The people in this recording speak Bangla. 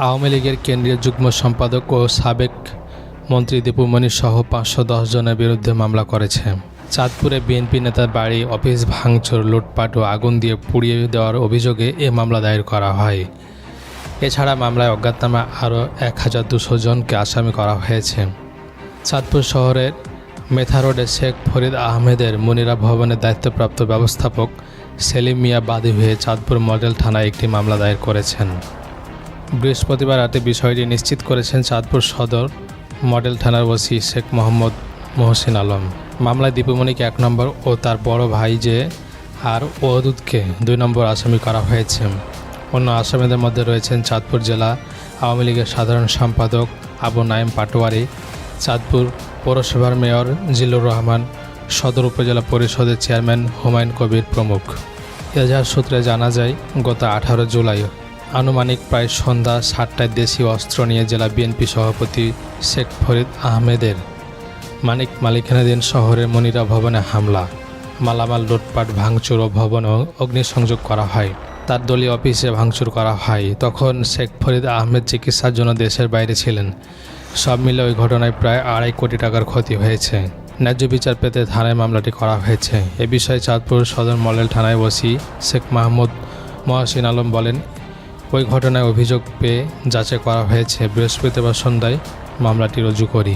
আওয়ামী লীগের কেন্দ্রীয় যুগ্ম সম্পাদক ও সাবেক মন্ত্রী দীপু মনি সহ 510 জনের বিরুদ্ধে মামলা করেছে। চাঁদপুরে বিএনপি নেতার বাড়ি, অফিস ভাঙচুর, লুটপাট ও আগুন দিয়ে পুড়িয়ে দেওয়ার অভিযোগে এ মামলা দায়ের করা হয়। এছাড়া মামলায় অজ্ঞাতনামা আরও 1200 জনকে আসামি করা হয়েছে। চাঁদপুর শহরের মেথা রোডে শেখ ফরিদ আহমেদের মনিরা ভবনের দায়িত্বপ্রাপ্ত ব্যবস্থাপক সেলিম মিয়া বাদী হয়ে চাঁদপুর মডেল থানায় একটি মামলা দায়ের করেছেন। বৃহস্পতিবার রাতে বিষয়টি নিশ্চিত করেছেন চাঁদপুর সদর মডেল থানার ওসি শেখ মোহাম্মদ মহসিন আলম। মামলায় দীপু মনিকে 1 নম্বর ও তার বড় ভাই আর ওয়াদুদকে 2 নম্বর আসামি করা হয়েছে। অন্য আসামিদের মধ্যে রয়েছেন চাঁদপুর জেলা আওয়ামী লীগের সাধারণ সম্পাদক আবু নাইম পাটোয়ারি, চাঁদপুর পৌরসভার মেয়র জিল্লুর রহমান, সদর উপজেলা পরিষদের চেয়ারম্যান হুমায়ুন কবির প্রমুখ। এজাহার সূত্রে জানা যায়, গত 18 জুলাই আনুমানিক প্রায় সন্ধ্যা 7টায় দেশীয় অস্ত্র নিয়ে জেলা বিএনপি সভাপতি শেখ ফরিদ আহমেদের মালিকানাধীন শহরের মনিরা ভবনে হামলা, মালামাল লুটপাট, ভাঙচুর ও ভবনে অগ্নিসংযোগ করা হয়। তার দলীয় অফিসে ভাঙচুর করা হয়। তখন শেখ ফরিদ আহমেদ চিকিৎসার জন্য দেশের বাইরে ছিলেন। সব মিলে ওই ঘটনায় প্রায় 2.5 কোটি টাকার ক্ষতি হয়েছে। ন্যায্য বিচার পেতে থানায় মামলাটি করা হয়েছে। এ বিষয়ে চাঁদপুর সদর মডেল থানায় ওসি শেখ মহসিন আলম বলেন, ওই ঘটনায় অভিযোগ পেয়ে যাচাই করা হয়েছে। বৃহস্পতিবার সন্ধ্যায় মামলাটি রুজু করি।